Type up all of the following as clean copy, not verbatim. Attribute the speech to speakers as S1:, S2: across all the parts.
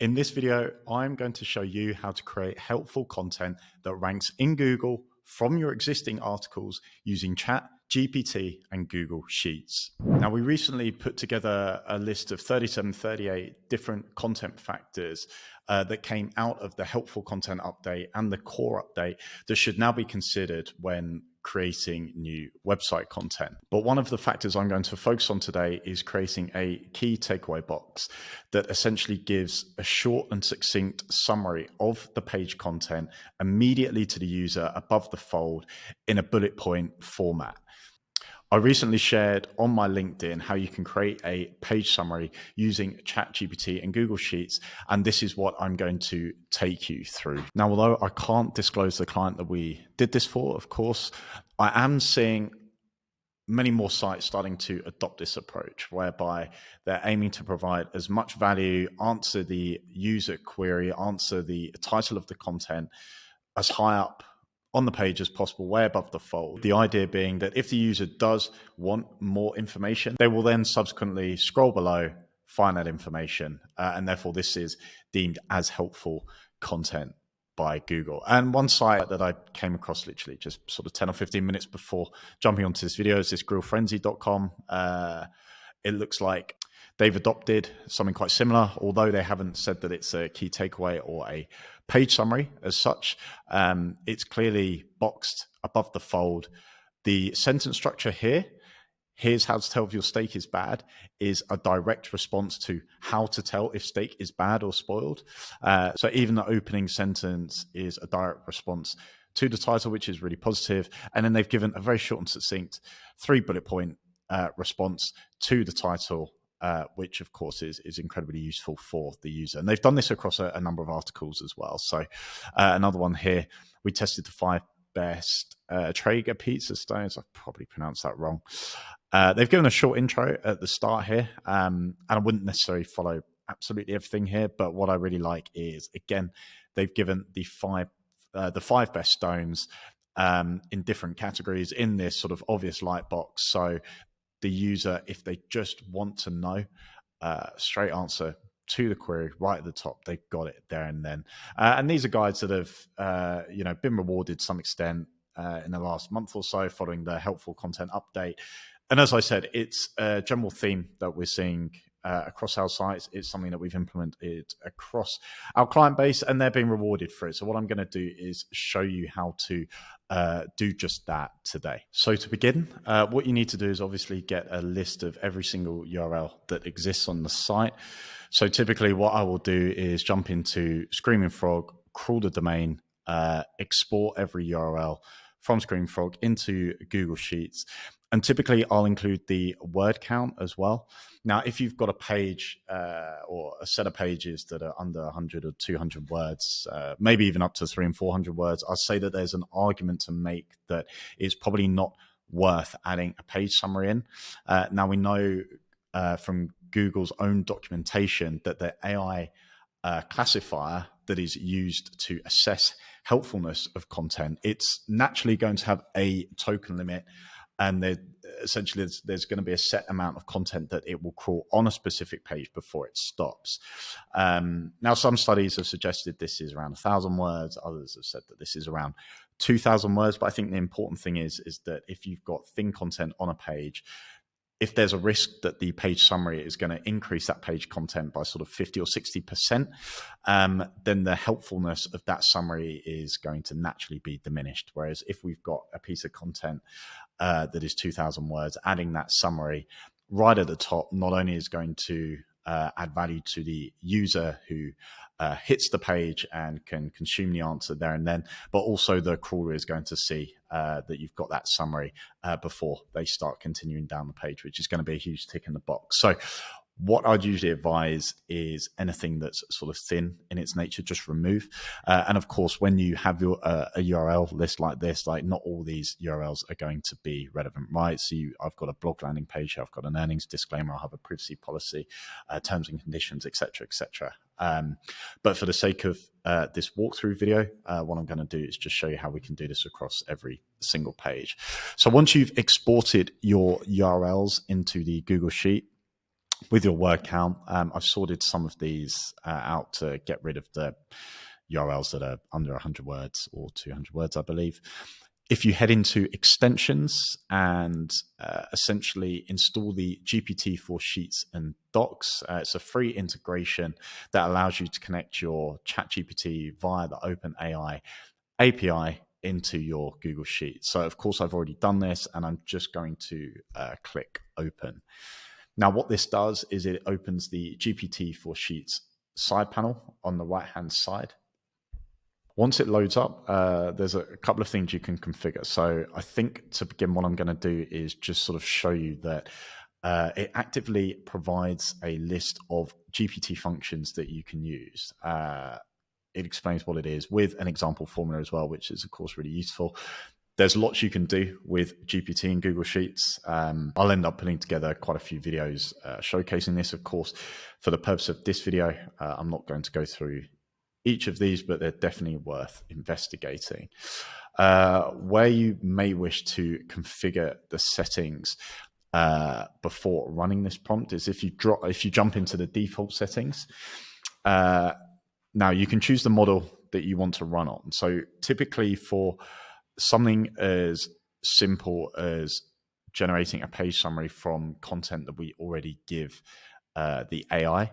S1: In this video, I'm going to show you how to create helpful content that ranks in Google from your existing articles using ChatGPT and Google Sheets. Now, we recently put together a list of 38 different content factors that came out of the helpful content update and the core update that should now be considered when creating new website content. But one of the factors I'm going to focus on today is creating a key takeaway box that essentially gives a short and succinct summary of the page content immediately to the user above the fold in a bullet point format. I recently shared on my LinkedIn how you can create a page summary using ChatGPT and Google Sheets, and this is what I'm going to take you through. Now, although I can't disclose the client that we did this for, of course, I am seeing many more sites starting to adopt this approach, whereby they're aiming to provide as much value, answer the user query, answer the title of the content as high up on the page as possible, way above the fold. The idea being that if the user does want more information, they will then subsequently scroll below, find that information, and therefore this is deemed as helpful content by Google. And one site that I came across literally just sort of 10 or 15 minutes before jumping onto this video is this grillfrenzy.com. It looks like they've adopted something quite similar, although they haven't said that it's a key takeaway or a page summary as such. It's clearly boxed above the fold. The sentence structure here, here's how to tell if your steak is bad, is a direct response to how to tell if steak is bad or spoiled. So even the opening sentence is a direct response to the title, which is really positive. And then they've given a very short and succinct 3 bullet point response to the title, which of course is incredibly useful for the user. And they've done this across a number of articles as well. So another one here, we tested the 5 best Traeger pizza stones. I probably pronounced that wrong. They've given a short intro at the start here, and I wouldn't necessarily follow absolutely everything here, but what I really like is, again, they've given the 5 best stones in different categories in this sort of obvious light box. So the user, if they just want to know, straight answer to the query right at the top, they've got it there and then. And these are guides that have been rewarded to some extent in the last month or so following the helpful content update. And as I said, it's a general theme that we're seeing across our sites. It's something that we've implemented across our client base, and they're being rewarded for it. So what I'm going to do is show you how to do just that today. So to begin, what you need to do is obviously get a list of every single URL that exists on the site. So typically what I will do is jump into Screaming Frog, crawl the domain, export every URL from Screaming Frog into Google Sheets. And typically I'll include the word count as well. Now, if you've got a page or a set of pages that are under 100 or 200 words, maybe even up to 300 and 400 words, I'll say that there's an argument to make that it's probably not worth adding a page summary in. Now, we know from Google's own documentation that the AI classifier that is used to assess helpfulness of content, it's naturally going to have a token limit. And essentially, there's going to be a set amount of content that it will crawl on a specific page before it stops. Now, some studies have suggested this is around 1,000 words. Others have said that this is around 2,000 words. But I think the important thing is that if you've got thin content on a page, if there's a risk that the page summary is going to increase that page content by sort of 50 or 60%, then the helpfulness of that summary is going to naturally be diminished. Whereas if we've got a piece of content that is 2,000 words, adding that summary right at the top not only is going to add value to the user who hits the page and can consume the answer there and then, but also the crawler is going to see that you've got that summary before they start continuing down the page, which is going to be a huge tick in the box. So what I'd usually advise is anything that's sort of thin in its nature, just remove. And of course, when you have your a URL list like this, like not all these URLs are going to be relevant, right? So I've got a blog landing page, I've got an earnings disclaimer, I'll have a privacy policy, terms and conditions, etc., etc. But for the sake of this walkthrough video, what I'm going to do is just show you how we can do this across every single page. So once you've exported your URLs into the Google Sheet, with your word count. I've sorted some of these out to get rid of the URLs that are under 100 words or 200 words, I believe. If you head into extensions and essentially install the GPT for Sheets and Docs, it's a free integration that allows you to connect your ChatGPT via the OpenAI API into your Google Sheets. So, of course, I've already done this, and I'm just going to click Open. Now, what this does is it opens the GPT for Sheets side panel on the right-hand side. Once it loads up, there's a couple of things you can configure. So I think to begin, what I'm going to do is just sort of show you that it actively provides a list of GPT functions that you can use. It explains what it is with an example formula as well, which is, of course, really useful. There's lots you can do with GPT and Google Sheets. I'll end up putting together quite a few videos showcasing this. Of course, for the purpose of this video, I'm not going to go through each of these, but they're definitely worth investigating. Where you may wish to configure the settings before running this prompt is if you jump into the default settings. Now you can choose the model that you want to run on. So typically for something as simple as generating a page summary from content that we already give the AI,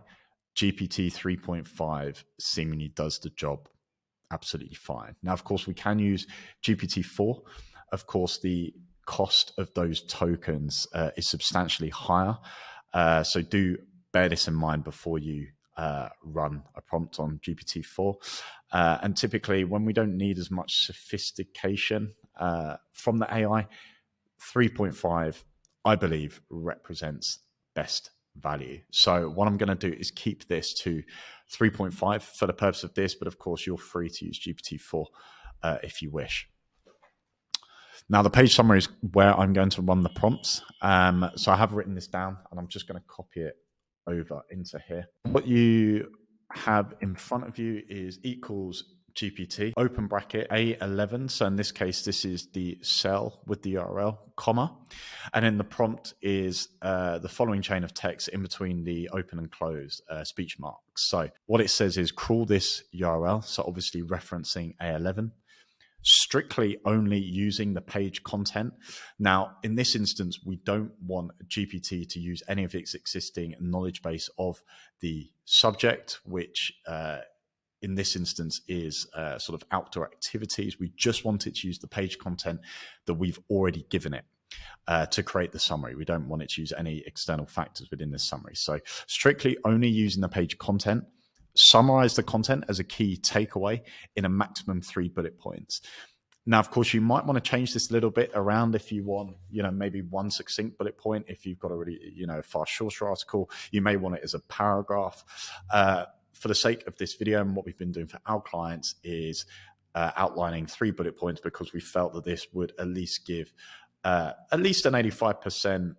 S1: GPT 3.5 seemingly does the job absolutely fine. Now, of course, we can use GPT-4. Of course, the cost of those tokens is substantially higher. So do bear this in mind before you run a prompt on GPT-4. And typically, when we don't need as much sophistication from the AI, 3.5, I believe, represents best value. So what I'm going to do is keep this to 3.5 for the purpose of this, but of course you're free to use GPT-4 if you wish. Now the page summary is where I'm going to run the prompts. So I have written this down and I'm just going to copy it over into here. What you have in front of you is equals GPT, open bracket, A11. So in this case, this is the cell with the URL, comma. And then the prompt is the following chain of text in between the open and close speech marks. So what it says is crawl this URL. So obviously referencing A11, strictly only using the page content. Now, in this instance, we don't want GPT to use any of its existing knowledge base of the subject, which in this instance is sort of outdoor activities. We just want it to use the page content that we've already given it to create the summary. We don't want it to use any external factors within this summary. So strictly only using the page content. Summarize the content as a key takeaway in a maximum 3 bullet points. Now, of course, you might want to change this a little bit around if you want, maybe one succinct bullet point. If you've got a really, far shorter article, you may want it as a paragraph. For the sake of this video and what we've been doing for our clients is outlining 3 bullet points because we felt that this would at least give at least an 85%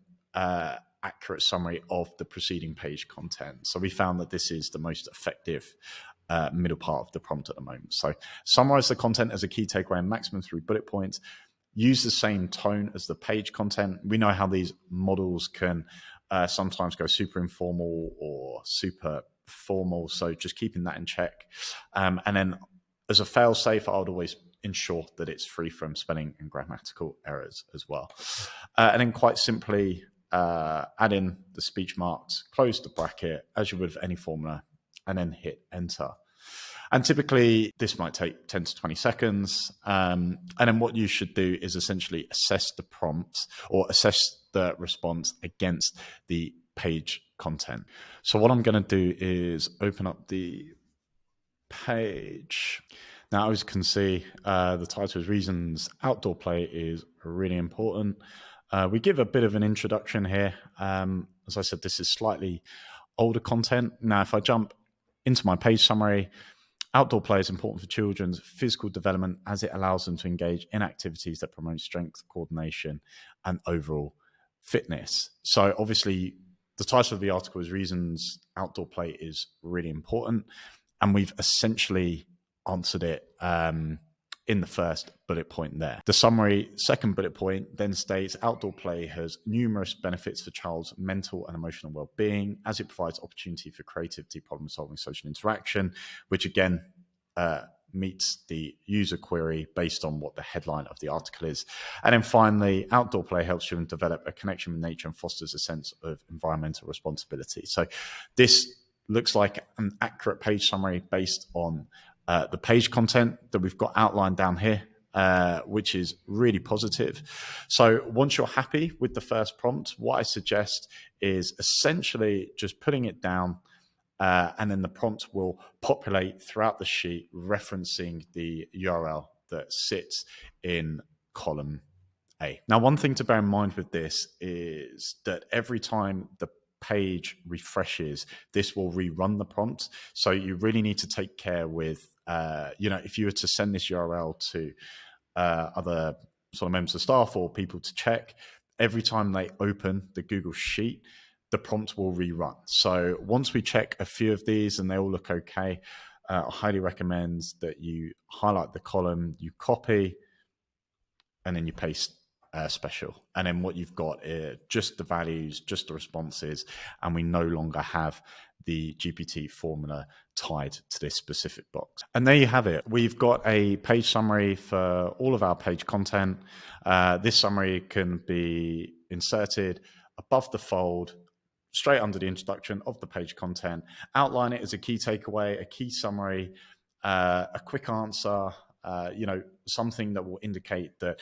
S1: accurate summary of the preceding page content. So we found that this is the most effective middle part of the prompt at the moment. So summarize the content as a key takeaway in maximum 3 bullet points. Use the same tone as the page content. We know how these models can sometimes go super informal or super formal. So just keeping that in check. And then as a fail safe, I would always ensure that it's free from spelling and grammatical errors as well. And then quite simply, add in the speech marks, close the bracket as you would with any formula, and then hit enter. And typically this might take 10 to 20 seconds. And then what you should do is essentially assess the prompts or assess the response against the page content. So what I'm going to do is open up the page. Now, as you can see, the title is Reasons Outdoor Play is really important. We give a bit of an introduction here. As I said, this is slightly older content. Now, if I jump into my page summary, outdoor play is important for children's physical development as it allows them to engage in activities that promote strength, coordination, and overall fitness. So obviously, the title of the article is Reasons Outdoor Play is really important. And we've essentially answered it in the first bullet point there. The summary, second bullet point, then states outdoor play has numerous benefits for child's mental and emotional well-being, as it provides opportunity for creativity, problem-solving, social interaction, which again meets the user query based on what the headline of the article is. And then finally, outdoor play helps children develop a connection with nature and fosters a sense of environmental responsibility. So this looks like an accurate page summary based on the page content that we've got outlined down here, which is really positive. So once you're happy with the first prompt, what I suggest is essentially just putting it down, and then the prompt will populate throughout the sheet referencing the URL that sits in column A. Now, one thing to bear in mind with this is that every time the page refreshes, this will rerun the prompt. So you really need to take care with, if you were to send this URL to other sort of members of staff or people to check, every time they open the Google Sheet, the prompt will rerun. So once we check a few of these and they all look okay, I highly recommend that you highlight the column, you copy, and then you paste special. And then what you've got is just the values, just the responses, and we no longer have the GPT formula tied to this specific box. And there you have it. We've got a page summary for all of our page content. This summary can be inserted above the fold, straight under the introduction of the page content, outline it as a key takeaway, a key summary, a quick answer, something that will indicate that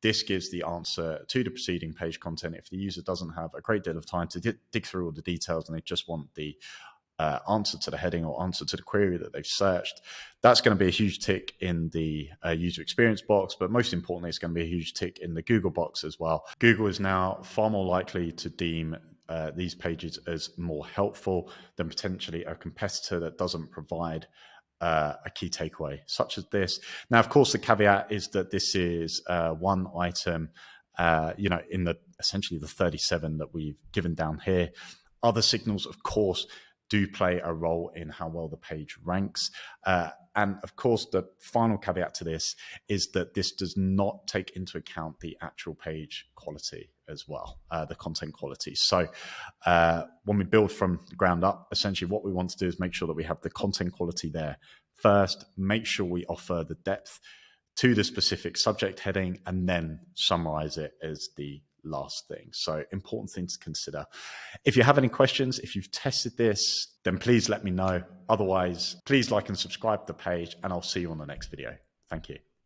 S1: this gives the answer to the preceding page content. If the user doesn't have a great deal of time to dig through all the details and they just want the answer to the heading or answer to the query that they've searched, that's going to be a huge tick in the user experience box, but most importantly, it's going to be a huge tick in the Google box as well. Google is now far more likely to deem these pages as more helpful than potentially a competitor that doesn't provide a key takeaway such as this. Now, of course, the caveat is that this is one item, in the essentially the 37 that we've given down here. Other signals, of course, do play a role in how well the page ranks. And of course, the final caveat to this is that this does not take into account the actual page quality as well, the content quality. So when we build from the ground up, essentially what we want to do is make sure that we have the content quality there first, make sure we offer the depth to the specific subject heading, and then summarize it as the last thing. So important thing to consider. If you have any questions, if you've tested this, then please let me know. Otherwise, please like and subscribe to the page, and I'll see you on the next video. Thank you.